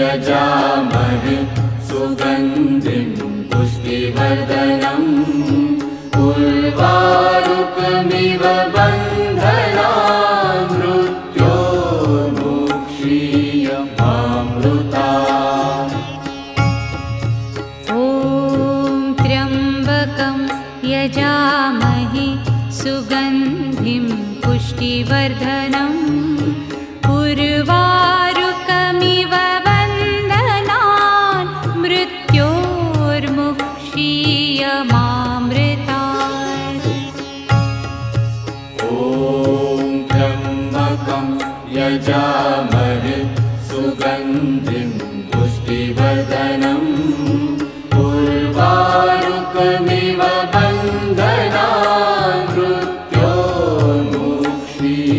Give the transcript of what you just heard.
यजामहे सुगन्धिं पुष्टिवर्धनम् उर्वारुकमिव बन्धनान् मृत्योर्मुक्षीयमामृतात्। ॐ त्र्यम्बकं यजामहे सुगन्धिं पुष्टिवर्धनम् उर्वारुकमिव बन्धनान् मृत्योर्मुक्षीयमामृतात्। ॐ त्र्यम्बकं यजामहे